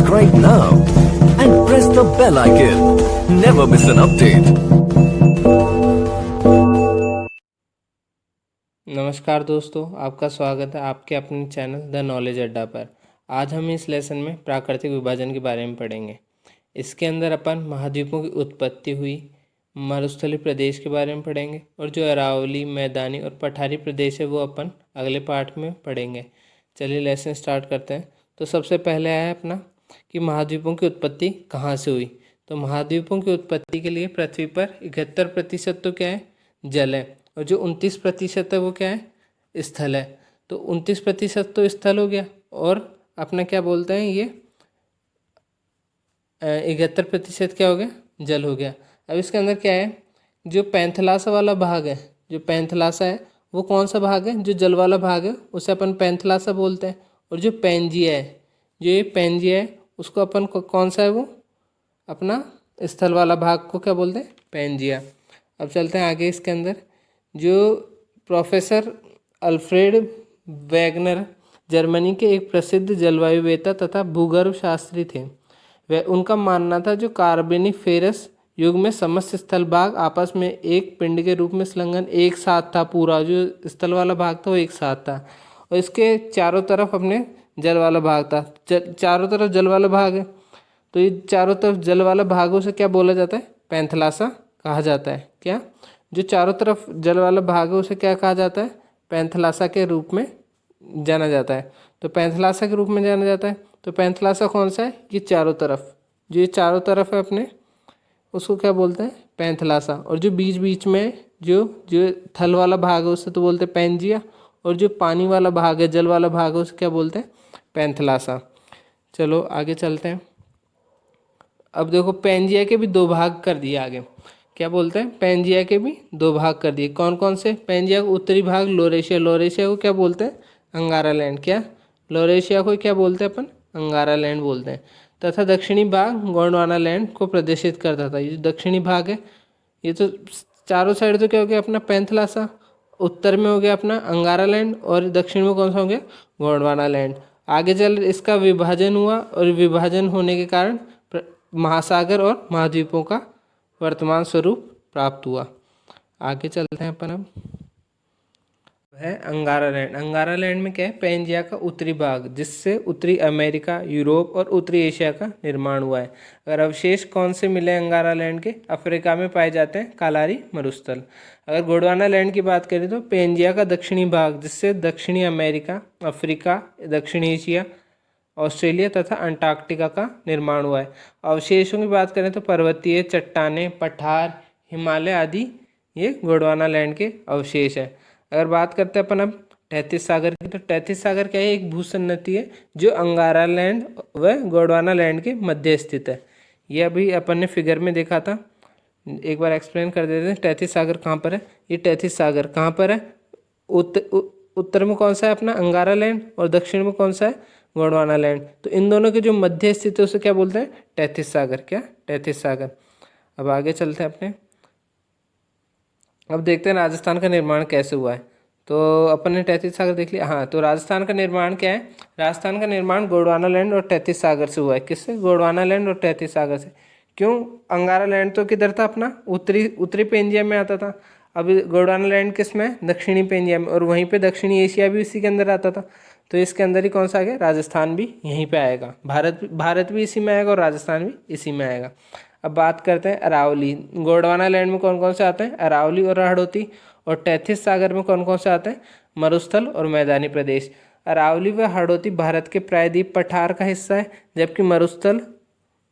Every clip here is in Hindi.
subscribe now and press the bell icon. Never miss an update. नमस्कार दोस्तों, आपका स्वागत है आपके अपने चैनल द नॉलेज अड्डा पर। आज हम इस लेसन में प्राकृतिक विभाजन के बारे में पढ़ेंगे। इसके अंदर अपन महाद्वीपों की उत्पत्ति हुई, मरुस्थलीय प्रदेश के बारे में पढ़ेंगे और जो अरावली, मैदानी और पठारी प्रदेश है वो अपन अगले पार्ट में पढ़ेंगे। चलिए लेसन स्टार्ट करते हैं। तो सबसे पहले है अपना कि महाद्वीपों की उत्पत्ति कहाँ से हुई। तो महाद्वीपों की उत्पत्ति के लिए पृथ्वी पर 71% तो क्या है, जल है, और जो 29% है वो क्या है, स्थल है। तो 29% तो स्थल हो गया और अपना क्या बोलते हैं, ये 71% क्या हो गया, जल हो गया। अब इसके अंदर क्या है, जो पैंथलासा वाला भाग है, जो पैंथलासा है वो कौन सा भाग है, जो जल वाला भाग है उसे अपन पैंथलासा बोलते हैं। और जो पैंजिया है, जो ये पैंजिया है उसको अपन कौन सा है, वो अपना स्थल वाला भाग को क्या बोलते हैं, पैंजिया। अब चलते हैं आगे। इसके अंदर जो प्रोफेसर अल्फ्रेड वैगनर जर्मनी के एक प्रसिद्ध जलवायुवेत्ता तथा भूगर्भ शास्त्री थे। वह उनका मानना था जो कार्बोनिफेरस युग में समस्त स्थल भाग आपस में एक पिंड के रूप में संलग्न एक साथ था। पूरा जो स्थल वाला भाग था वो एक साथ था और इसके चारों तरफ अपने जल वाला भाग था। चारों तरफ जल वाला भाग है, तो ये चारों तरफ जल वाला भागों से क्या बोला जाता है, पैंथलासा कहा जाता है। क्या, जो चारों तरफ जल वाला भाग है उसे क्या कहा जाता है, पैंथलासा के रूप में जाना जाता है। तो पैंथलासा के रूप में जाना जाता है। तो पैंथलासा कौन सा है, ये चारों तरफ, जो ये चारों तरफ है अपने, उसको क्या बोलते हैं, पैंथलासा। और जो बीच बीच में जो जो थल वाला भाग है उसे तो बोलते हैं पैंजिया, और जो पानी वाला भाग है, जल वाला भाग है, उसे क्या बोलते हैं, पैंथलासा। चलो आगे चलते हैं। अब देखो पैंजिया के भी दो भाग कर दिए आगे। क्या बोलते हैं, पैंजिया के भी दो भाग कर दिए। कौन कौन से, पैंजिया का उत्तरी भाग लोरेशिया, लोरेशिया को क्या बोलते हैं, अंगारा लैंड। क्या, लोरेशिया को क्या बोलते हैं अपन, अंगारा लैंड बोलते हैं। तथा दक्षिणी भाग गोंडवाना लैंड को प्रदर्शित करता था। ये जो दक्षिणी भाग है, ये तो चारों साइड तो क्या हो गया अपना पैंथलासा। उत्तर में हो गया अपना अंगारा लैंड और दक्षिण में कौन सा हो गया, गोंडवाना लैंड। आगे चल इसका विभाजन हुआ और विभाजन होने के कारण महासागर और महाद्वीपों का वर्तमान स्वरूप प्राप्त हुआ। आगे चलते हैं अपन। अब है अंगारा लैंड। अंगारा लैंड में क्या है, पैंजिया का उत्तरी भाग, जिससे उत्तरी अमेरिका, यूरोप और उत्तरी एशिया का निर्माण हुआ है। अगर अवशेष कौन से मिले अंगारा लैंड के, अफ्रीका में पाए जाते हैं कालारी मरुस्थल। अगर गोंडवाना लैंड की बात करें तो पैंजिया का दक्षिणी भाग, जिससे दक्षिणी अमेरिका, अफ्रीका, दक्षिण एशिया, ऑस्ट्रेलिया तथा अंटार्कटिका का निर्माण हुआ है। अवशेषों की बात करें तो पर्वतीय चट्टानें, पठार, हिमालय आदि ये गोंडवाना लैंड के अवशेष है। अगर बात करते हैं अपन अब तैतीस सागर की, तो तैतीस सागर क्या है, एक भूसन्नति है जो अंगारा लैंड व गोंडवाना लैंड के मध्य स्थित है। ये अभी अपन ने फिगर में देखा था, एक बार एक्सप्लेन कर देते हैं। तैतीस सागर कहाँ पर है, ये तैतीस सागर कहाँ पर है, उत्तर में कौन सा है अपना अंगारा लैंड और दक्षिण में कौन सा है, गोंडवाना लैंड। तो इन दोनों के जो मध्य स्थित है उसे क्या बोलते हैं, तैतीस सागर। क्या, तैतीस सागर। अब आगे चलते हैं अपने। अब देखते हैं राजस्थान का निर्माण कैसे हुआ है। तो अपन ने तैतीस सागर देख लिया। हाँ, तो राजस्थान का निर्माण क्या है, राजस्थान का निर्माण गोंडवाना लैंड और तैतीस सागर से हुआ है। किससे, गोंडवाना लैंड और तैतीस सागर से। क्यों, अंगारा लैंड तो किधर था अपना, उत्तरी पेंजिया में आता था। अभी गोंडवाना लैंड किस में, दक्षिणी पेंजिया में, और वहीं पे दक्षिणी एशिया भी इसी के अंदर आता था। तो इसके अंदर ही कौन सा आ गया, राजस्थान भी यहीं पे आएगा। भारत भी इसी में आएगा और राजस्थान भी इसी में आएगा। अब बात करते हैं अरावली। गोंडवाना लैंड में कौन कौन से आते हैं, अरावली और हड़ौती। और तैतीस सागर में कौन कौन से आते हैं, मरुस्थल और मैदानी प्रदेश। अरावली व हड़ौती भारत के प्रायद्वीप पठार का हिस्सा है, जबकि मरुस्थल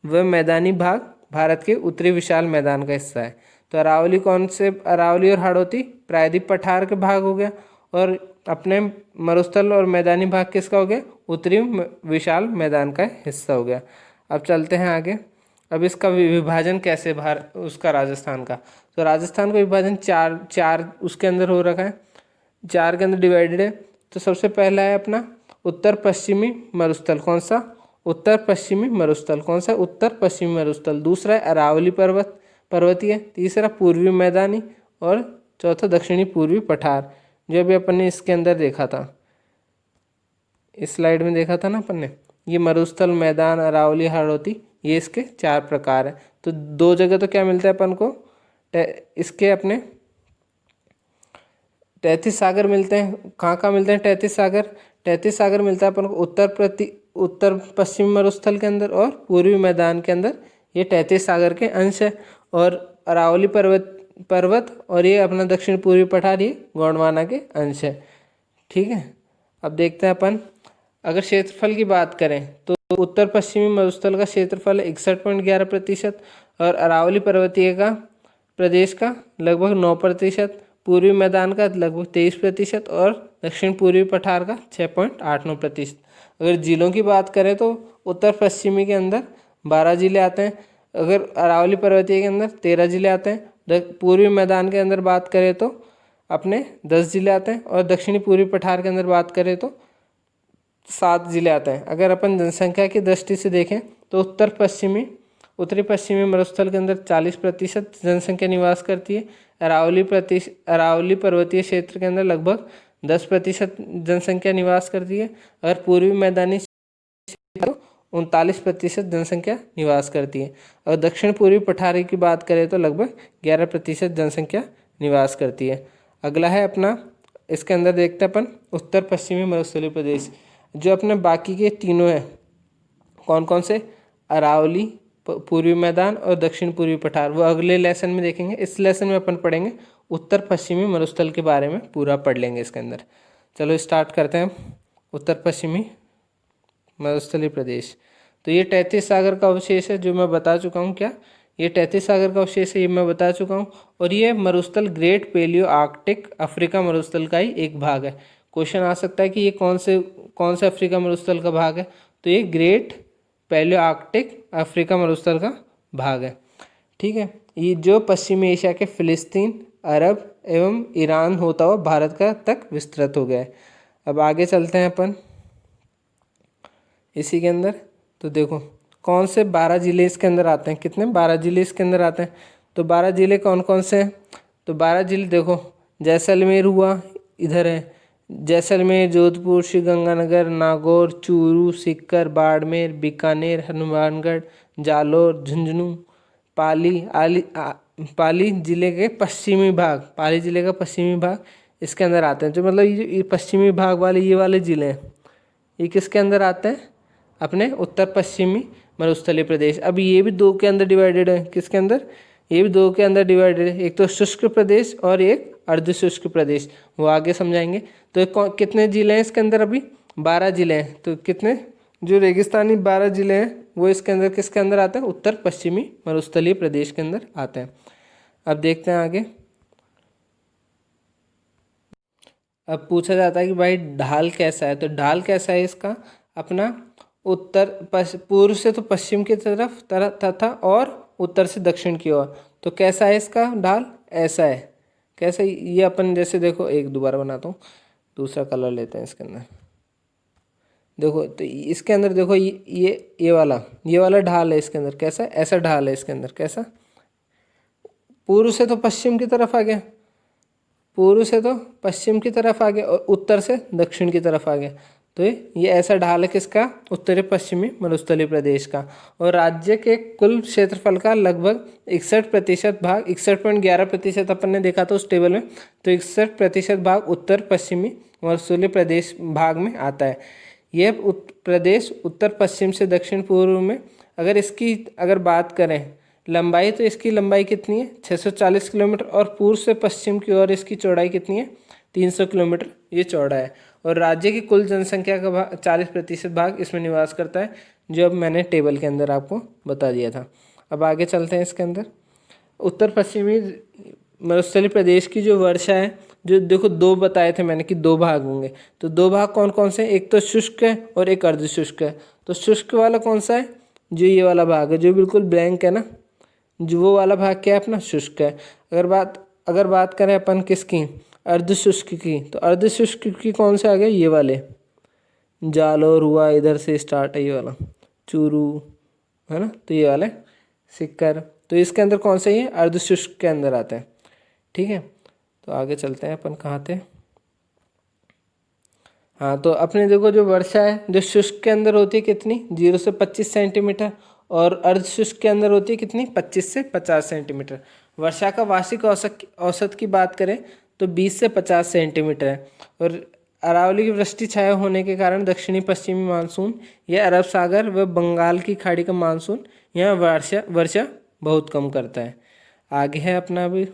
व मैदानी भाग भारत के उत्तरी विशाल मैदान का हिस्सा है। तो अरावली कौन से, अरावली और हड़ौती प्रायद्वीप पठार के भाग हो गया, और अपने मरुस्थल और मैदानी भाग किसका हो गया, उत्तरी विशाल मैदान का हिस्सा हो गया। अब चलते हैं आगे। अब इसका विभाजन कैसे, उसका राजस्थान का, तो राजस्थान का विभाजन चार उसके अंदर हो रखा है, चार के अंदर डिवाइडेड है। तो सबसे पहला है अपना उत्तर पश्चिमी मरुस्थल। कौन सा, उत्तर पश्चिमी मरुस्थल। कौन सा, उत्तर पश्चिमी मरुस्थल। दूसरा है अरावली पर्वतीय। तीसरा पूर्वी मैदानी, और चौथा दक्षिणी पूर्वी पठार, जो अभी अपन ने इसके अंदर देखा था, इस स्लाइड में देखा था ना अपन ने। ये मरुस्थल, मैदान, अरावली, हाड़ौती, ये इसके 4 प्रकार हैं। तो 2 जगह तो क्या मिलता है अपन को, इसके अपने 33 सागर मिलते हैं। कहाँ मिलते हैं 33 सागर? 33 सागर मिलता है अपन को उत्तर पश्चिमी मरुस्थल के अंदर और पूर्वी मैदान के अंदर, ये 33 सागर के अंश है। और अरावली पर्वत और ये अपना दक्षिण पूर्वी पठार, ये गोंडवाना के अंश है। ठीक है, अब देखते हैं अपन अगर क्षेत्रफल की बात करें तो उत्तर पश्चिमी मरुस्थल का क्षेत्रफल 61.11% और अरावली पर्वतीय का प्रदेश का लगभग 9%, पूर्वी मैदान का लगभग 23% और दक्षिण पूर्वी पठार का 6.89%। अगर जिलों की बात करें तो उत्तर पश्चिमी के अंदर 12 जिले आते हैं, अगर अरावली पर्वतीय के अंदर 13 जिले आते हैं, पूर्वी मैदान के अंदर बात करें तो अपने 10 जिले आते हैं और दक्षिणी पूर्वी पठार के अंदर बात करें तो 7 जिले आते हैं। अगर अपन जनसंख्या की दृष्टि से देखें तो उत्तरी पश्चिमी मरुस्थल के अंदर 40% जनसंख्या निवास करती है। अरावली पर्वतीय क्षेत्र के अंदर लगभग 10% जनसंख्या निवास करती है। अगर पूर्वी मैदानी क्षेत्र 39% जनसंख्या निवास करती है और दक्षिण पूर्वी पठारी की बात करें तो लगभग 11% जनसंख्या निवास करती है। अगला है अपना, इसके अंदर देखते हैं अपन उत्तर पश्चिमी मरुस्थलीय प्रदेश। जो अपने बाकी के तीनों हैं, कौन कौन से, अरावली, पूर्वी मैदान और दक्षिण पूर्वी पठार, वो अगले लेसन में देखेंगे। इस लेसन में अपन पढ़ेंगे उत्तर पश्चिमी मरुस्थल के बारे में, पूरा पढ़ लेंगे इसके अंदर। चलो स्टार्ट करते हैं। उत्तर पश्चिमी मरुस्थलीय प्रदेश, तो ये 33 सागर का अवशेष है जो मैं बता चुका हूँ। क्या ये 33 सागर का अवशेष है, ये मैं बता चुका हूँ। और ये मरुस्थल ग्रेट पैलियो आर्कटिक अफ्रीका मरुस्थल का ही एक भाग है। क्वेश्चन आ सकता है कि ये कौन से अफ्रीका मरुस्थल का भाग है, तो ये ग्रेट पैलियो आर्कटिक अफ्रीका मरुस्थल का भाग है। ठीक है, ये जो पश्चिमी एशिया के फिलिस्तीन, अरब एवं ईरान होता हुआ भारत का तक विस्तृत हो गया है। अब आगे चलते हैं अपन इसी के अंदर। तो देखो कौन से 12 जिले इसके अंदर आते हैं, कितने 12 जिले इसके अंदर आते हैं। तो 12 जिले कौन कौन से हैं, तो 12 जिले देखो, जैसलमेर हुआ, इधर है जैसलमेर, जोधपुर, श्रीगंगानगर, नागौर, चूरू, सीकर, बाड़मेर, बीकानेर, हनुमानगढ़, जालोर, झुंझुनू, पाली जिले के पश्चिमी भाग, पाली जिले का पश्चिमी भाग इसके अंदर आते हैं। जो मतलब ये पश्चिमी भाग वाले ये वाले ज़िले हैं, ये किसके अंदर आते हैं, अपने उत्तर पश्चिमी मरुस्थलीय प्रदेश। अब ये भी 2 के अंदर डिवाइडेड है, किसके अंदर, ये भी 2 के अंदर डिवाइडेड है, एक तो शुष्क प्रदेश और एक अर्ध शुष्क प्रदेश, वो आगे समझाएंगे। तो कितने जिले हैं इसके अंदर, अभी 12 जिले हैं। तो कितने, जो रेगिस्तानी 12 जिले हैं वो इसके अंदर किसके अंदर आते हैं, उत्तर पश्चिमी मरुस्थलीय प्रदेश के अंदर आते हैं। अब देखते हैं आगे। अब पूछा जाता है कि भाई ढाल कैसा है, तो ढाल कैसा है इसका, अपना पूर्व से तो पश्चिम की तरफ तथा और उत्तर से दक्षिण की ओर। तो कैसा है इसका ढाल, ऐसा है। कैसे, ये अपन जैसे देखो, एक दोबारा बनाता हूँ, दूसरा कलर लेते हैं इसके अंदर। देखो तो इसके अंदर देखो ये वाला ढाल है इसके अंदर, कैसा, ऐसा ढाल है इसके अंदर, कैसा, पूर्व से तो पश्चिम की तरफ आ गया, पूर्व से तो पश्चिम की तरफ आ गया और उत्तर से दक्षिण की तरफ आ गया। तो ये ऐसा ढाल है किसका, उत्तरी पश्चिमी मरुस्थलीय प्रदेश का। और राज्य के कुल क्षेत्रफल का लगभग 61% भाग, 61.11% अपन ने देखा था उस टेबल में, तो 61% भाग उत्तर पश्चिमी मरुस्थलीय प्रदेश भाग में आता है। यह प्रदेश उत्तर पश्चिम से दक्षिण पूर्व में, अगर बात करें लंबाई, तो इसकी लंबाई कितनी है, 640 किलोमीटर, और पूर्व से पश्चिम की ओर इसकी चौड़ाई कितनी है, 300 किलोमीटर ये चौड़ा है। और राज्य की कुल जनसंख्या का 40% भाग इसमें निवास करता है, जो अब मैंने टेबल के अंदर आपको बता दिया था। अब आगे चलते हैं इसके अंदर। उत्तर पश्चिमी मरुस्थलीय प्रदेश की जो वर्षा है, जो देखो 2 बताए थे मैंने कि 2 भाग होंगे, तो 2 भाग कौन कौन से, एक तो शुष्क है और एक अर्ध शुष्क है। तो शुष्क वाला कौन सा है, जो ये वाला भाग है जो बिल्कुल ब्लैंक है ना, जो वो वाला भाग क्या है अपना, शुष्क है। अगर बात करें अपन किसकी, अर्ध शुष्क की, तो अर्ध शुष्क की कौन से आ गए, ये वाले, जालोर हुआ, इधर से स्टार्ट है ये वाला, चूरू है ना, तो ये वाले सीकर, तो इसके अंदर कौन से, ये अर्ध शुष्क के अंदर आते हैं। ठीक है, तो आगे चलते हैं अपन, कहाँ थे, हाँ, तो अपने देखो जो वर्षा है जो शुष्क के अंदर होती है कितनी, 0 से 25 सेंटीमीटर, और अर्ध शुष्क के अंदर होती है कितनी, 25 से 50 सेंटीमीटर। वर्षा का वार्षिक औसत औसत की बात करें तो 20 से 50 सेंटीमीटर है। और अरावली की वृष्टि छाया होने के कारण दक्षिणी पश्चिमी मानसून या अरब सागर व बंगाल की खाड़ी का मानसून यहाँ वर्षा वर्षा बहुत कम करता है। आगे है अपना अभी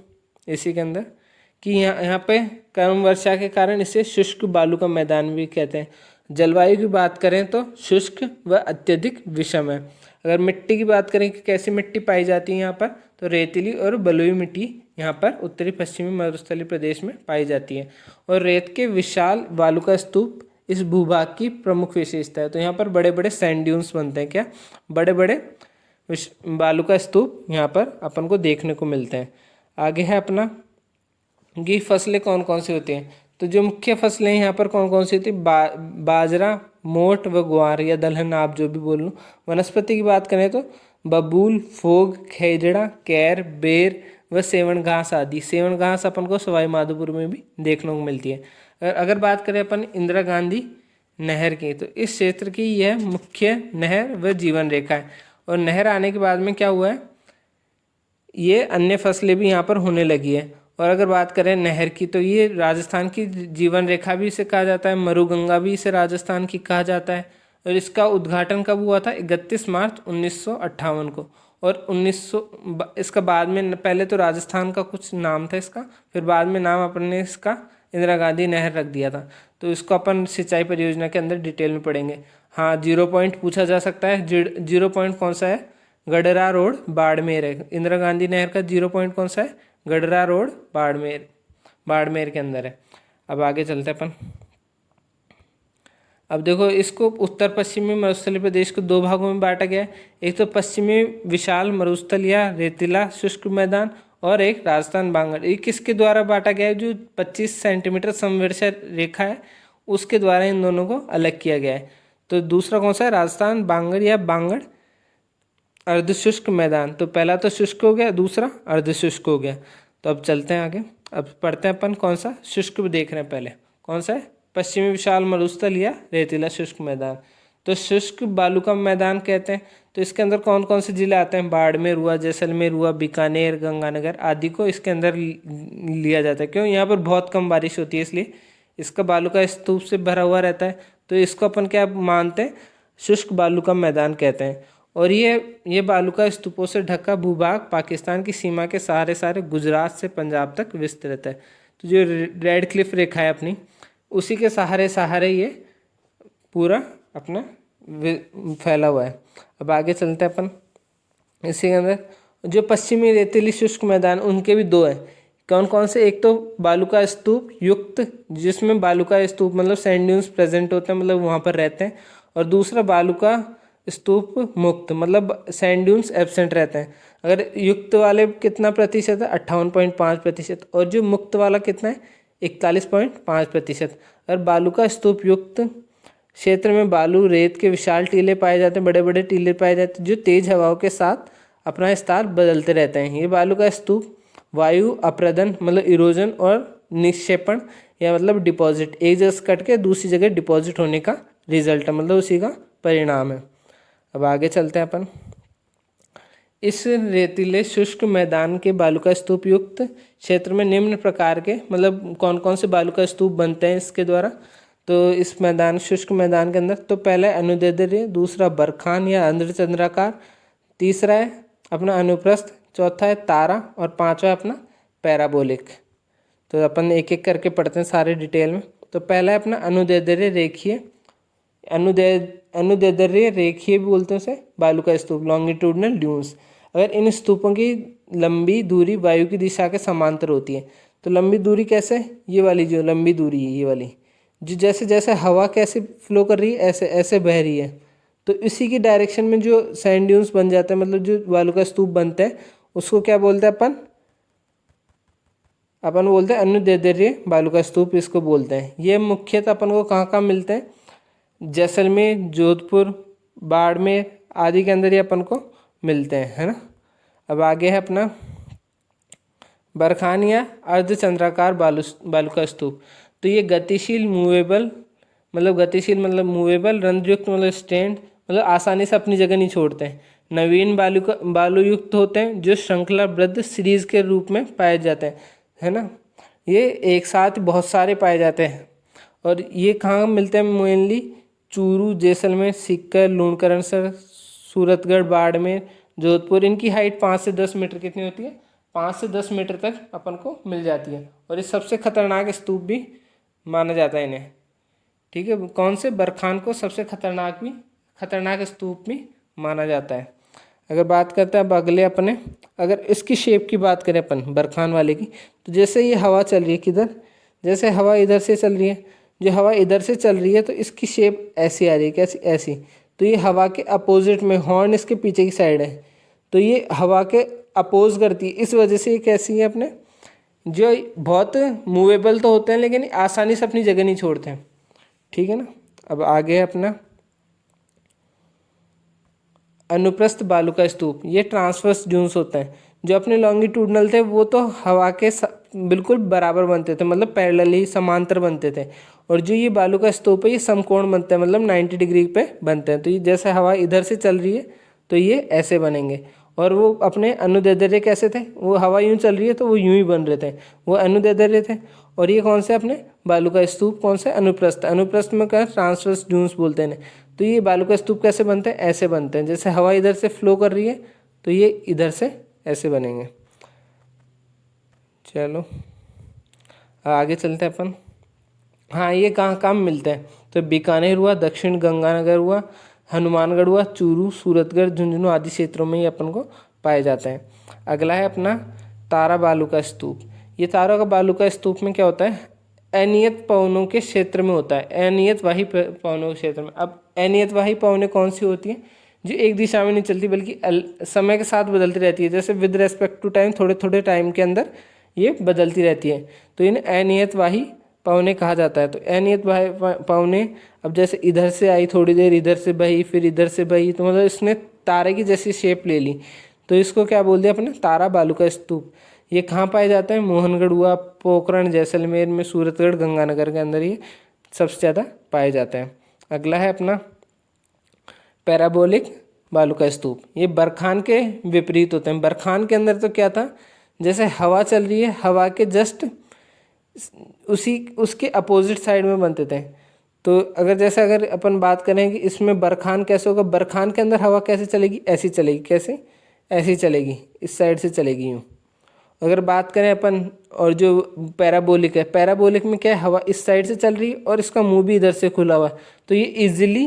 इसी के अंदर कि यहाँ पे कम वर्षा के कारण इसे शुष्क बालू का मैदान भी कहते हैं। जलवायु की बात करें तो शुष्क व अत्यधिक विषम है। अगर मिट्टी की बात करें कि कैसी मिट्टी पाई जाती है यहाँ पर, तो रेतीली और बलुई मिट्टी यहाँ पर उत्तरी पश्चिमी मरुस्थलीय प्रदेश में पाई जाती है। और रेत के विशाल बालू का स्तूप इस भूभाग की प्रमुख विशेषता है। तो यहाँ पर बड़े बड़े सैंड ड्यून्स बनते हैं, क्या बड़े बड़े बालू का स्तूप यहाँ पर अपन को देखने को मिलते हैं। आगे है अपना कि फसलें कौन कौन सी होती हैं। तो जो मुख्य फसलें यहाँ पर कौन कौन सी होती है, बाजरा, मोठ व ग्वार या दलहन, आप जो भी बोल लो। वनस्पति की बात करें तो बबूल, फोग, खेजड़ा, कैर, बेर व सेवन घास आदि। सेवन घास अपन को सवाई माधोपुर में भी देखने को मिलती है। अगर बात करें अपन इंदिरा गांधी नहर की, तो इस क्षेत्र की यह मुख्य नहर व जीवन रेखा है। और नहर आने के बाद में क्या हुआ है, ये अन्य फसलें भी यहाँ पर होने लगी है। और अगर बात करें नहर की, तो ये राजस्थान की जीवन रेखा भी इसे कहा जाता है, मरुगंगा भी इसे राजस्थान की कहा जाता है। और इसका उद्घाटन कब हुआ था, 31 मार्च 1958 को। और 1900 इसका बाद में, पहले तो राजस्थान का कुछ नाम था इसका, फिर बाद में नाम अपन ने इसका इंदिरा गांधी नहर रख दिया था। तो इसको अपन सिंचाई परियोजना के अंदर डिटेल में पढ़ेंगे। हाँ, 0 पॉइंट पूछा जा सकता है। 0 पॉइंट कौन सा है, गडरा रोड बाड़मेर है। इंदिरा गांधी नहर का 0 पॉइंट कौन सा है, गडरा रोड बाड़मेर, बाड़मेर के अंदर है। अब आगे चलते हैं अपन। अब देखो, इसको उत्तर पश्चिमी मरुस्थलीय प्रदेश को 2 भागों में बांटा गया है। एक तो पश्चिमी विशाल मरुस्थल या रेतीला शुष्क मैदान, और एक राजस्थान बांगड़। ये किसके द्वारा बांटा गया है, जो 25 सेंटीमीटर समवर्षा रेखा है उसके द्वारा इन दोनों को अलग किया गया है। तो दूसरा कौन सा है, राजस्थान बांगड़ या बांगड़ अर्धशुष्क मैदान। तो पहला तो शुष्क हो गया, दूसरा अर्धशुष्क हो गया। तो अब चलते हैं आगे, अब पढ़ते हैं अपन कौन सा शुष्क देख रहे हैं। पहले कौन सा है, पश्चिमी विशाल मरुस्थल या रेतीला शुष्क मैदान। तो शुष्क बालू का मैदान कहते हैं। तो इसके अंदर कौन कौन से जिले आते हैं, बाड़मेर हुआ, जैसलमेर हुआ, बीकानेर, गंगानगर आदि को इसके अंदर लिया जाता है। क्यों, यहाँ पर बहुत कम बारिश होती है, इसलिए इसका बालू का स्तूप से भरा हुआ रहता है। तो इसको अपन क्या मानते हैं, शुष्क बालू का मैदान कहते हैं। और ये बालू का स्तूपों से ढका भूभाग पाकिस्तान की सीमा के सारे गुजरात से पंजाब तक विस्तृत है। तो जो रेड क्लिफ रेखा है अपनी, उसी के सहारे ये पूरा अपना फैला हुआ है। अब आगे चलते हैं अपन इसी के अंदर। जो पश्चिमी रेतीली शुष्क मैदान, उनके भी 2 हैं। कौन कौन से, एक तो बालू का स्तूप युक्त, जिसमें बालू का स्तूप मतलब सैंड ड्यून्स प्रेजेंट होते हैं, मतलब वहाँ पर रहते हैं। और दूसरा बालू का स्तूप मुक्त, मतलब सैंड ड्यून्स एब्सेंट रहते हैं। अगर युक्त वाले कितना प्रतिशत है, 58.5%। और जो मुक्त वाला कितना है, 41.5%। और बालू का स्तूप युक्त क्षेत्र में बालू रेत के विशाल टीले पाए जाते हैं, बड़े बड़े टीले पाए जाते हैं, जो तेज हवाओं के साथ अपना स्थान बदलते रहते हैं। ये बालू का स्तूप वायु अपरदन मतलब इरोजन और निक्षेपण या मतलब डिपॉजिट, एक जगह से कट के दूसरी जगह डिपॉजिट होने का रिजल्ट है, मतलब उसी का परिणाम है। अब आगे चलते हैं अपन। इस रेतीले शुष्क मैदान के बालू का स्तूप युक्त क्षेत्र में निम्न प्रकार के मतलब कौन कौन से बालू का स्तूप बनते हैं इसके द्वारा। तो इस मैदान शुष्क मैदान के अंदर तो पहला है अनुदैर्ध्य, दूसरा बरखान या अर्धचंद्राकार, तीसरा है अपना अनुप्रस्थ, चौथा है तारा, और पांचवा है अपना पैराबोलिक। तो अपन एक एक करके पढ़ते हैं सारे डिटेल में। तो पहला है अपना अनुदैर्ध्य रेखीय, अनुदैर्ध्य रेखीय भी बोलते हैं उसे, बालू का स्तूप लॉन्गिट्यूडनल ड्यून्स। अगर इन स्तूपों की लंबी दूरी वायु की दिशा के समांतर होती है। तो लंबी दूरी कैसे, ये वाली जो लंबी दूरी है, ये वाली जो जैसे जैसे हवा कैसे फ्लो कर रही है ऐसे ऐसे बह रही है, तो इसी की डायरेक्शन में जो सैंड ड्यून्स बन जाते हैं, मतलब जो बालू का स्तूप बनते हैं, उसको क्या बोलते हैं अपन बोलते हैं अनुदैर्ध्य बालू का स्तूप, इसको बोलते हैं। ये मुख्यतः अपन को कहाँ कहाँ मिलते हैं, जैसलमेर, जोधपुर, बाड़मेर आदि के अंदर ये अपन को मिलते हैं, है ना। अब आगे है अपना बरखान या अर्धचंद्राकार बालू का स्तूप। तो ये गतिशील मूवेबल मतलब गतिशील मतलब मूवेबल, रंध्रयुक्त मतलब स्टैंड मतलब आसानी से अपनी जगह नहीं छोड़ते हैं। नवीन बालुयुक्त होते हैं जो श्रृंखलाबद्ध सीरीज के रूप में पाए जाते हैं, है ना। ये एक साथ बहुत सारे पाए जाते हैं। और ये कहाँ मिलते हैं मेनली? चूरू, जैसलमेर, सीकर, लूणकरणसर, सूरतगढ़, बाड़मेर, जोधपुर। इनकी हाइट 5 से 10 मीटर कितनी होती है? 5 से 10 मीटर तक अपन को मिल जाती है। और ये सबसे खतरनाक स्तूप भी माना जाता है इन्हें। ठीक है, कौन से? बरखान को सबसे खतरनाक स्तूप भी माना जाता है। अगर बात करते हैं अब अगले अपने, अगर इसकी शेप की बात करें अपन बरखान वाले की, तो जैसे ये हवा चल रही है किधर, जैसे हवा इधर से चल रही है, जो हवा इधर से चल रही है तो इसकी शेप ऐसी आ रही है। कैसी? ऐसी। तो ये हवा के अपोजिट में, हॉर्न इसके पीछे की साइड है, तो ये हवा के अपोज करती है। इस वजह से ये कैसी है अपने, जो बहुत मूवेबल तो होते हैं लेकिन आसानी से अपनी जगह नहीं छोड़ते हैं। ठीक है ना। अब आगे है अपना अनुप्रस्थ बालू का स्तूप। ये ट्रांसवर्स ड्यून्स होते हैं। जो अपने लॉन्गिट्यूडनल थे वो तो हवा के बिल्कुल बराबर बनते थे, मतलब पैरेलली समांतर बनते थे। और जो ये बालू का स्तूप है ये समकोण बनते हैं, मतलब 90 डिग्री पे बनते हैं। तो ये जैसे हवा इधर से चल रही है तो ये ऐसे बनेंगे। और वो अपने अनुदैर्ध्य कैसे थे? वो हवा यूँ चल रही है तो वो यूँ ही बन रहे थे, वो अनुदैर्ध्य थे। और ये कौन से अपने बालू का स्तूप? कौन से? अनुप्रस्थ। अनुप्रस्थ में क्या? ट्रांसवर्स ड्यून्स बोलते हैं। तो ये बालू का स्तूप कैसे बनते हैं? ऐसे बनते हैं। जैसे हवा इधर से फ्लो कर रही है तो ये इधर से ऐसे बनेंगे। चलो आगे चलते हैं अपन। हाँ, ये कहाँ कहाँ मिलते हैं? तो बीकानेर हुआ, दक्षिण गंगानगर हुआ, हनुमानगढ़ हुआ, चूरू, सूरतगढ़, झुंझुनू आदि क्षेत्रों में ये अपन को पाए जाते हैं। अगला है अपना तारा बालू का स्तूप। ये तारा का बालू का स्तूप में क्या होता है? अनियत पवनों के क्षेत्र में होता है। अनियत वाही पवनों के क्षेत्र में। अब अनियत वाही पवनें कौन सी होती हैं? जो एक दिशा में नहीं चलती बल्कि समय के साथ बदलती रहती है। जैसे विद रेस्पेक्ट टू टाइम, थोड़े थोड़े टाइम के अंदर ये बदलती रहती है, तो इन्हें अनियत वाही पवनें कहा जाता है। तो अनियत वाही पवनें अब जैसे इधर से आई, थोड़ी देर इधर से बही, फिर इधर से बही, तो मतलब इसने तारे की जैसी शेप ले ली, तो इसको क्या बोल दिया अपने? तारा बालू का स्तूप। ये कहाँ पाए जाते हैं? मोहनगढ़ हुआ, पोखरण, जैसलमेर में, सूरतगढ़, गंगानगर के अंदर ये सबसे ज़्यादा पाए जाते हैं। अगला है अपना पैराबोलिक बालू का स्तूप। ये बरखान के विपरीत होते हैं। बरखान के अंदर तो क्या था? जैसे हवा चल रही है, हवा के जस्ट उसके अपोजिट साइड में बनते थे। तो अगर अपन बात करें कि इसमें बरखान कैसे होगा, बरखान के अंदर हवा कैसे चलेगी? ऐसी चलेगी। कैसे? ऐसी चलेगी, इस साइड से चलेगी यूँ। अगर बात करें अपन, और जो पैराबोलिक है, पैराबोलिक में क्या है? हवा इस साइड से चल रही है और इसका मुंह भी इधर से खुला हुआ है, तो ये इजीली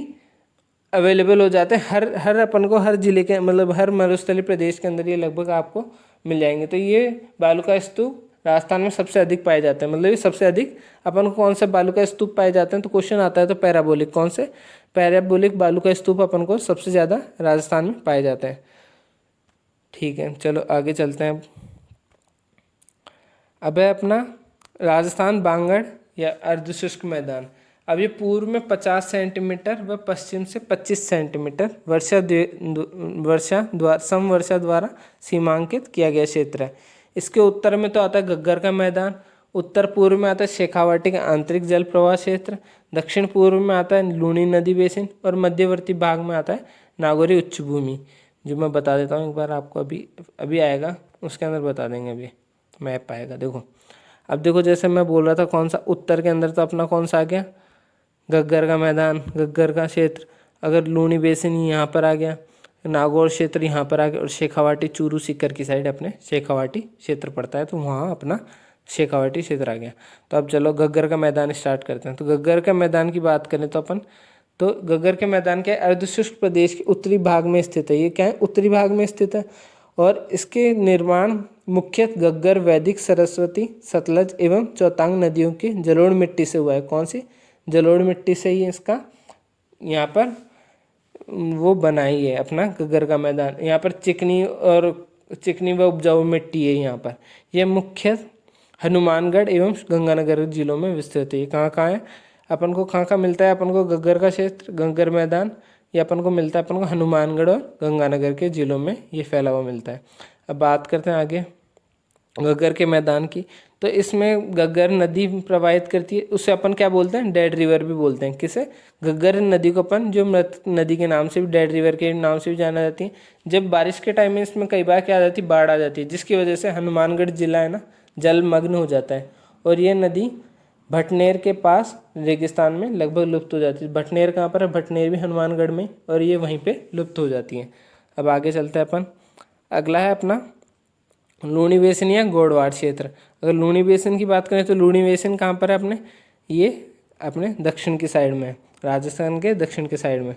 अवेलेबल हो जाते हैं हर अपन को, हर जिले के, मतलब हर मरुस्थलीय प्रदेश के अंदर ये लगभग आपको मिल जाएंगे। तो ये बालू का स्तूप राजस्थान में सबसे अधिक पाए जाते हैं। मतलब ये सबसे अधिक अपन को कौन से बालू का स्तूप पाए जाते हैं? तो क्वेश्चन आता है तो पैराबोलिक। कौन से? पैराबोलिक बालू का स्तूप अपन को सबसे ज़्यादा राजस्थान में पाए जाते हैं। ठीक है, चलो आगे चलते हैं। अब है अपना राजस्थान बांगड़ या अर्धशुष्क मैदान। अब ये पूर्व में 50 सेंटीमीटर व पश्चिम से 25 सेंटीमीटर समवर्षा द्वारा सीमांकित किया गया क्षेत्र है। इसके उत्तर में तो आता है घग्गर का मैदान, उत्तर पूर्व में आता है शेखावाटी का आंतरिक जल प्रवाह क्षेत्र, दक्षिण पूर्व में आता है लूणी नदी बेसिन, और मध्यवर्ती भाग में आता है नागौरी उच्च भूमि। जो मैं बता देता हूँ एक बार आपको, अभी आएगा उसके अंदर बता देंगे, अभी मैप आएगा। देखो, अब देखो जैसे मैं बोल रहा था कौन सा उत्तर के अंदर, तो अपना कौन सा आ गया? घग्गर का मैदान, घग्गर का क्षेत्र। अगर लूणी बेसिन यहाँ पर आ गया, नागौर क्षेत्र यहाँ पर आ गया, और शेखावाटी चूरू सीकर की साइड अपने शेखावाटी क्षेत्र पड़ता है, तो वहाँ अपना शेखावाटी क्षेत्र आ गया। तो अब चलो घग्गर का मैदान स्टार्ट करते हैं। तो घग्गर के मैदान की बात करें तो अपन, तो घग्गर के मैदान क्या है? अर्धशुष्क प्रदेश के उत्तरी भाग में स्थित है। ये क्या है? उत्तरी भाग में स्थित है। और इसके निर्माण मुख्यतः घग्गर, वैदिक, सरस्वती, सतलज एवं चौतांग नदियों की जलोढ़ मिट्टी से हुआ है। कौन सी? जलोढ़ मिट्टी से ही इसका यहाँ पर वो बनाई है अपना घग्गर का मैदान। यहाँ पर चिकनी व उपजाऊ मिट्टी है यहाँ पर। यह मुख्य हनुमानगढ़ एवं गंगानगर जिलों में विस्तृत है। ये कहाँ कहाँ है? अपन को कहाँ कहाँ मिलता है? अपन को घग्गर का क्षेत्र, घग्गर मैदान, ये अपन को मिलता है अपन को हनुमानगढ़ और गंगानगर के जिलों में ये फैला हुआ मिलता है। अब बात करते हैं आगे। घग्गर के मैदान की। तो इसमें घग्गर नदी प्रवाहित करती है, उसे अपन क्या बोलते हैं, डेड रिवर भी बोलते हैं। किसे? घग्गर नदी को अपन जो मृत नदी के नाम से भी, डेड रिवर के नाम से भी जाना जाती है। जब बारिश के टाइम में इसमें कई बार क्या आ जाती है, बाढ़ आ जाती है, जिसकी वजह से हनुमानगढ़ जिला है ना जलमग्न हो जाता है। और ये नदी भटनेर के पास रेगिस्तान में लगभग लुप्त हो जाती है। भटनेर कहाँ पर है? भटनेर भी हनुमानगढ़ में, और ये वहीं पे लुप्त हो जाती है। अब आगे चलते हैं अपन। अगला है अपना लूणी बेसिन या गोडवाड़ क्षेत्र। अगर लूणी बेसिन की बात करें तो लूणी बेसिन कहाँ पर है अपने? ये अपने दक्षिण की साइड में है, राजस्थान के दक्षिण के साइड में,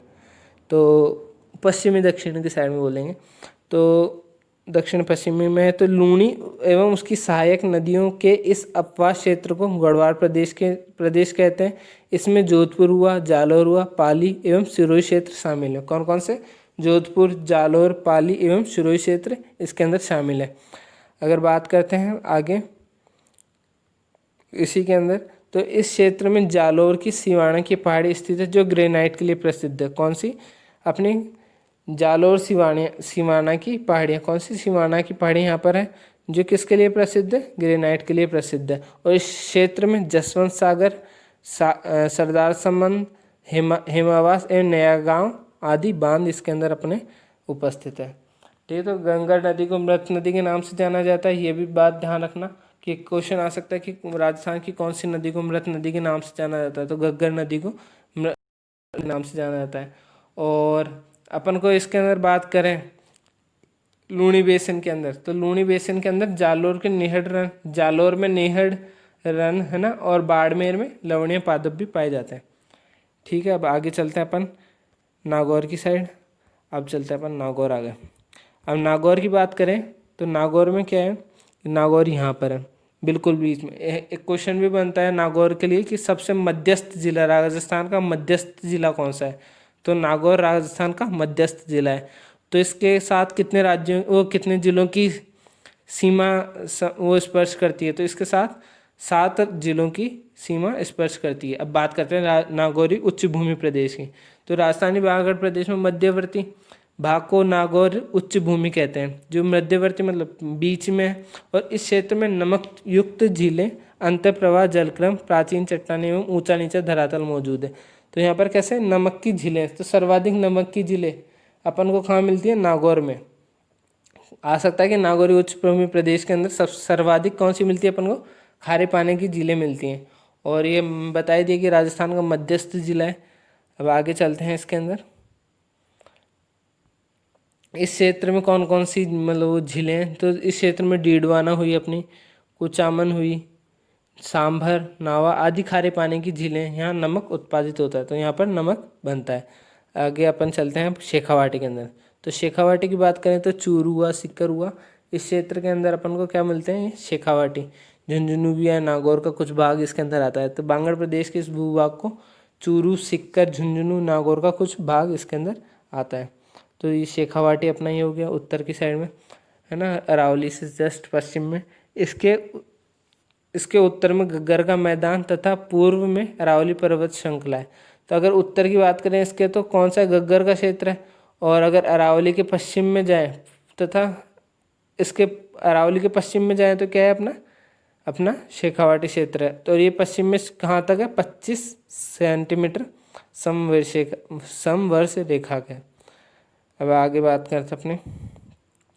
तो पश्चिमी दक्षिण की साइड में बोलेंगे, तो दक्षिण पश्चिमी में है। तो लूणी एवं उसकी सहायक नदियों के इस अपवास क्षेत्र को गढ़वाल प्रदेश कहते हैं। इसमें जोधपुर हुआ, जालौर हुआ, पाली एवं सिरोही क्षेत्र शामिल है। कौन कौन से? जोधपुर, जालौर, पाली एवं सिरोही क्षेत्र इसके अंदर शामिल है। अगर बात करते हैं आगे इसी के अंदर, तो इस क्षेत्र में जालौर की सिवाना की पहाड़ी स्थित है, जो ग्रेनाइट के लिए प्रसिद्ध है। कौन सी? अपनी जालौर सिवाना की पहाड़ियाँ। कौन सी? सिवाना की पहाड़ी यहाँ पर है, जो किसके लिए प्रसिद्ध है? ग्रेनाइट के लिए प्रसिद्ध है। और इस क्षेत्र में जसवंत सागर, सरदार संबंध, हेमावास एवं नया गांव आदि बांध इसके अंदर अपने उपस्थित है। ठीक है, तो गंगा नदी को मृत नदी के नाम से जाना जाता है। ये भी बात ध्यान रखना कि क्वेश्चन आ सकता है कि राजस्थान की कौन सी नदी को मृत नदी के नाम से जाना जाता है, तो घग्गर नदी को मृत के नाम से जाना जाता है। और अपन को इसके अंदर बात करें लूणी बेसिन के अंदर, तो लूणी बेसिन के अंदर जालोर में नेहड़ रन है ना, और बाड़मेर में लवणीय पादप भी पाए जाते हैं। ठीक है, अब आगे चलते हैं अपन नागौर की साइड। अब चलते हैं अपन नागौर आगे। अब नागौर की बात करें तो नागौर में क्या है, नागौर यहाँ पर है बिल्कुल बीच में। एक क्वेश्चन भी बनता है नागौर के लिए कि सबसे मध्यस्थ जिला, राजस्थान का मध्यस्थ जिला कौन सा है, तो नागौर राजस्थान का मध्यस्थ जिला है। तो इसके साथ कितने राज्यों वो कितने जिलों की सीमा वो स्पर्श करती है, तो इसके साथ 7 जिलों की सीमा स्पर्श करती है। अब बात करते हैं नागौरी उच्च भूमि प्रदेश की। तो राजस्थानी बागड़ प्रदेश में मध्यवर्ती भाग को नागौर उच्च भूमि कहते हैं, जो मध्यवर्ती मतलब बीच में है। और इस क्षेत्र में नमक युक्त झीलें, अंतःप्रवाह जलक्रम, प्राचीन चट्टानें एवं ऊंचा नीचा धरातल मौजूद है। तो यहाँ पर कैसे नमक की झीलें, तो सर्वाधिक नमक की झीलें अपन को कहाँ मिलती है? नागौर में। आ सकता है कि नागौरी उच्च भूमि प्रदेश के अंदर सर्वाधिक कौन सी मिलती है अपन को? खारे पानी की झीलें मिलती हैं। और ये बताई दिए कि राजस्थान का मध्यस्थ जिला है। अब आगे चलते हैं इसके अंदर। इस क्षेत्र में कौन कौन सी मतलब झीलें हैं, तो इस क्षेत्र में डीडवाना हुई अपनी, कुचामन हुई, सांभर, नावा आदि खारे पानी की झीलें, यहाँ नमक उत्पादित होता है, तो यहाँ पर नमक बनता है। आगे अपन चलते हैं शेखावाटी के अंदर। तो शेखावाटी की बात करें तो चूरू हुआ, सिक्कर हुआ, इस क्षेत्र के अंदर अपन को क्या मिलते हैं? शेखावाटी। झुंझुनू भी है, नागौर का कुछ भाग इसके अंदर आता है। तो बांगड़ प्रदेश के इस भूभाग को चूरू, सिक्कर, झुंझुनू, नागौर का कुछ भाग इसके अंदर आता है। तो ये शेखावाटी अपना ही हो गया उत्तर की साइड में, है ना, अरावली से जस्ट पश्चिम में। इसके उत्तर में घग्गर का मैदान तथा पूर्व में अरावली पर्वत श्रृंखला है। तो अगर उत्तर की बात करें इसके, तो कौन सा घग्गर का क्षेत्र है। और अगर अरावली के पश्चिम में जाएं तथा इसके अरावली के पश्चिम में जाएं तो क्या है अपना शेखावाटी क्षेत्र है। तो ये पश्चिम में कहाँ तक है? 25 सेंटीमीटर समवर्ष रेखा का है। अब आगे बात करते अपने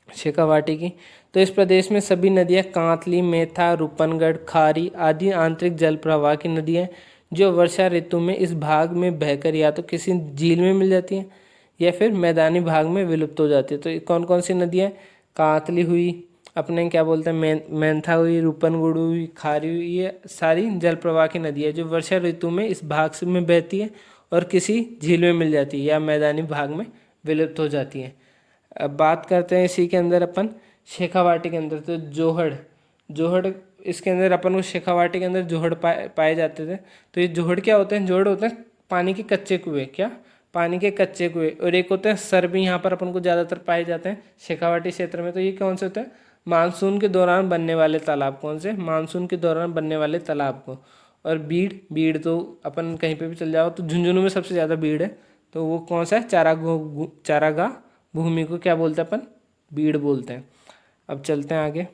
शेखावाटी की। तो इस प्रदेश में सभी नदियाँ कांतली, मेथा, रूपनगढ़, खारी आदि आंतरिक जल प्रवाह की नदियाँ जो वर्षा ऋतु में इस भाग में बहकर या तो किसी झील में मिल जाती हैं या फिर मैदानी भाग में विलुप्त हो जाती है। तो कौन कौन सी नदियाँ? कांतली हुई, अपने क्या बोलते हैं मेंथा हुई, रूपनगढ़ हुई, खारी हुई, ये सारी जल प्रवाह की नदियाँ जो वर्षा ऋतु में इस भाग से में बहती है और किसी झील में मिल जाती है या मैदानी भाग में विलुप्त हो जाती है। अब बात करते हैं इसी के अंदर अपन शेखावाटी के अंदर। तो जोहड़ इसके अंदर अपन को शेखावाटी के अंदर जोहड़ पाए जाते थे। तो ये जोहड़ क्या होते हैं? जोहड़ होते हैं पानी के कच्चे कुएँ, क्या पानी के कच्चे कुएँ। और एक होते हैं सर भी यहाँ पर अपन को ज़्यादातर पाए जाते हैं शेखावाटी क्षेत्र में। तो ये कौन से होते हैं? मानसून के दौरान बनने वाले तालाब। कौन से? मानसून के दौरान बनने वाले तालाब को। और बीड़ तो अपन कहीं पे भी चल जाओ तो झुंझुनू में सबसे ज़्यादा बीड़ है, तो वो कौन सा है? चारागाह भूमि को क्या बोलते हैं अपन? बीड़ बोलते हैं। अब चलते हैं आगे।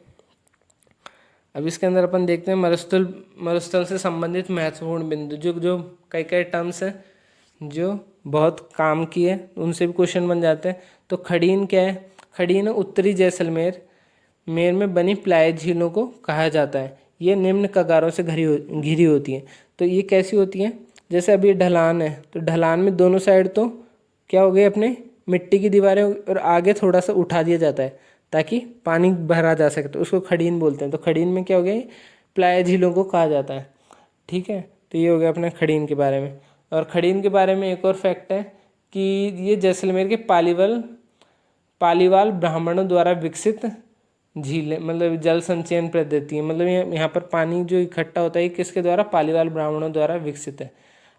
अब इसके अंदर अपन देखते हैं मरुस्थल से संबंधित महत्वपूर्ण बिंदु, जो जो कई कई टर्म्स हैं जो बहुत काम की है, उनसे भी क्वेश्चन बन जाते हैं। तो खड़ीन क्या है? खड़ीन उत्तरी जैसलमेर में बनी प्लाय झीलों को कहा जाता है। ये निम्न कगारों से घिरी होती है। तो ये कैसी होती हैं? जैसे अभी ढलान है, तो ढलान में दोनों साइड तो क्या हो गए अपने मिट्टी की दीवारें, और आगे थोड़ा सा उठा दिया जाता है ताकि पानी भरा जा सके, तो उसको खड़ीन बोलते हैं। तो खड़ीन में क्या हो गया? प्लाय झीलों को कहा जाता है। ठीक है, तो ये हो गया अपने खड़ीन के बारे में। और खड़ीन के बारे में एक और फैक्ट है कि ये जैसलमेर के पालीवाल ब्राह्मणों द्वारा विकसित झीलें, मतलब जल संचयन पद्धति है। मतलब यहाँ पर पानी जो इकट्ठा होता है ये किसके द्वारा? पालीवाल ब्राह्मणों द्वारा विकसित है।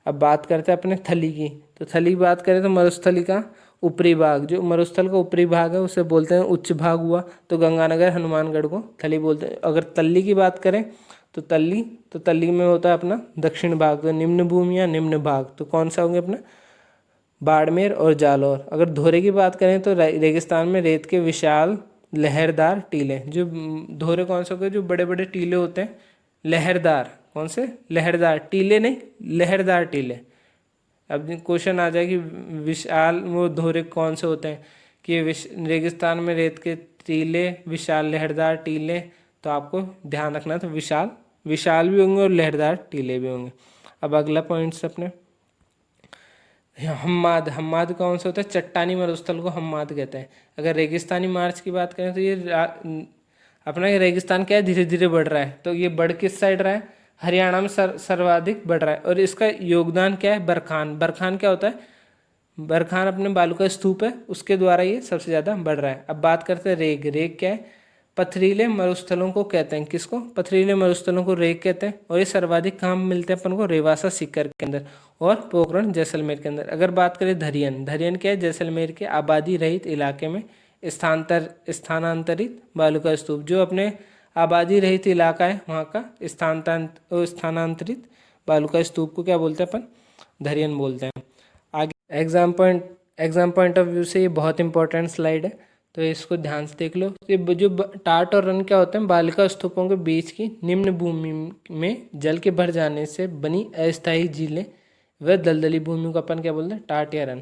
अब बात करते हैं अपने थली की। तो थली की बात करें तो मरुस्थली का ऊपरी भाग, जो मरुस्थल का ऊपरी भाग है उसे बोलते हैं उच्च भाग हुआ। तो गंगानगर हनुमानगढ़ को थली बोलते हैं। अगर तल्ली की बात करें तो तल्ली में होता है अपना दक्षिण भाग, तो निम्न भूमि या निम्न भाग। तो कौन सा होंगे अपना? बाड़मेर और जालौर। अगर धोरे की बात करें तो रेगिस्तान में रेत के विशाल लहरदार टीले। जो धोरे कौन से होते? जो बड़े बड़े टीले होते हैं लहरदार। कौन से? लहरदार, टीले नहीं, लहरदार टीले। अब क्वेश्चन आ जाए कि विशाल वो धोरे कौन से होते हैं, कि रेगिस्तान में रेत के टीले, विशाल लहरदार टीले। तो आपको ध्यान रखना, तो विशाल भी होंगे और लहरदार टीले भी होंगे। अब अगला पॉइंट्स अपने हम्माद कौन सा होता है? चट्टानी मरुस्थल को हम्माद कहते हैं। अगर रेगिस्तानी मार्च की बात करें तो ये अपना ये रेगिस्तान क्या है? धीरे धीरे बढ़ रहा है। तो ये बढ़ किस साइड रहा है? हरियाणा में सर्वाधिक बढ़ रहा है। और इसका योगदान क्या है? बरखान क्या होता है? बरखान अपने बालू का स्तूप है, उसके द्वारा ये सबसे ज़्यादा बढ़ रहा है। अब बात करते हैं रेग क्या है? पथरीले मरुस्थलों को कहते हैं। किसको? पथरीले मरुस्थलों को रेग कहते हैं। और ये सर्वाधिक कहाँ मिलते हैं अपन को? रेवासा सीकर के अंदर और पोखरण जैसलमेर के अंदर। अगर बात करें धरियन क्या है? जैसलमेर के आबादी रहित इलाके में स्थानांतरित बालू का स्तूप। जो अपने आबादी रहित इलाका है वहाँ का स्थानांतरित बालू का स्तूप को क्या बोलते हैं अपन? धरियन बोलते हैं। आगे एग्जाम पॉइंट ऑफ व्यू से ये बहुत इंपॉर्टेंट स्लाइड है, तो इसको ध्यान से देख लो। ये जो टाट और रन क्या होते हैं? बालिका स्तूपों के बीच की निम्न भूमि में जल के भर जाने से बनी अस्थायी झीलें व दलदली भूमि को अपन क्या बोलते हैं? टाट या रन,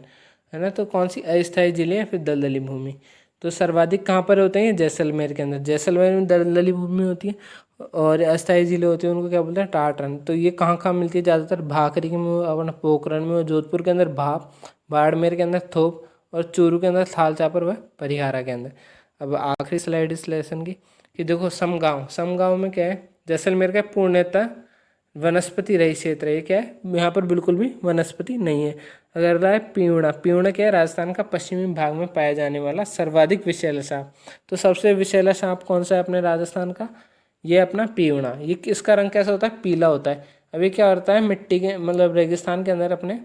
है ना। तो कौन सी? अस्थायी झीलें या फिर दलदली भूमि। तो सर्वाधिक कहाँ पर होते हैं? जैसलमेर के अंदर। जैसलमेर में दलदली भूमि होती है और अस्थायी झीलें होती हैं, उनको क्या बोलते हैं? टाट रन। तो ये कहाँ कहाँ मिलती है? ज़्यादातर भाखरी में, अपना पोखरण में, और जोधपुर के अंदर भाप, बाड़मेर के अंदर थोप, और चूरू के अंदर थाल चापर व परिहारा के अंदर। अब आखिरी स्लाइड इस लेसन की कि देखो समगांव में क्या है? जैसलमेर का पूर्णतः वनस्पति रहित क्षेत्र है। ये क्या है? यहाँ पर बिल्कुल भी वनस्पति नहीं है। अगर रहा है पीवड़ा क्या है? राजस्थान का पश्चिमी भाग में पाया जाने वाला सर्वाधिक विषैला सांप। तो सबसे विषैला सांप कौन सा है अपने राजस्थान का? ये अपना पीवड़ा। ये इसका रंग कैसा होता है? पीला होता है। अभी क्या होता है? मिट्टी के मतलब रेगिस्तान के अंदर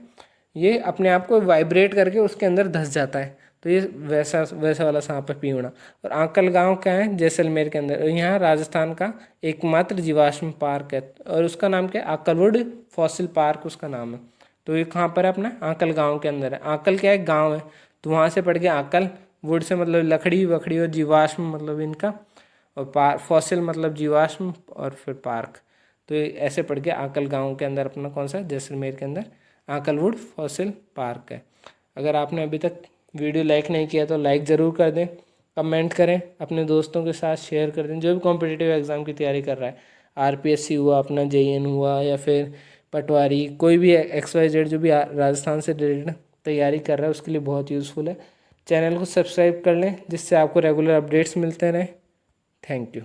ये अपने आप को वाइब्रेट करके उसके अंदर धंस जाता है। तो ये वैसा वाला सांप है पीवड़ा। और आंकल गांव क्या है? जैसलमेर के अंदर। यहाँ राजस्थान का एकमात्र जीवाश्म पार्क है, और उसका नाम क्या है? आकलवुड फॉसिल पार्क उसका नाम है। तो ये कहाँ पर है? अपना आंकल गांव के अंदर है। आंकल क्या है? गांव है। तो वहाँ से पढ़ के आंकल, वुड से मतलब लकड़ी वकड़ी, और जीवाश्म मतलब इनका, और फॉसिल मतलब जीवाश्म, और फिर पार्क। तो ये ऐसे पढ़ के आंकल गाँव के अंदर अपना कौन सा? जैसलमेर के अंदर आंकलवुड फॉसिल पार्क है। अगर आपने अभी तक वीडियो लाइक नहीं किया तो लाइक ज़रूर कर दें, कमेंट करें, अपने दोस्तों के साथ शेयर कर दें। जो भी कॉम्पिटिटिव एग्ज़ाम की तैयारी कर रहा है, आरपीएससी हुआ, अपना जेईएन हुआ, या फिर पटवारी, कोई भी XYZ जो भी राजस्थान से रिलेटेड तैयारी कर रहा है, उसके लिए बहुत यूज़फुल है। चैनल को सब्सक्राइब कर लें जिससे आपको रेगुलर अपडेट्स मिलते रहें। Thank you.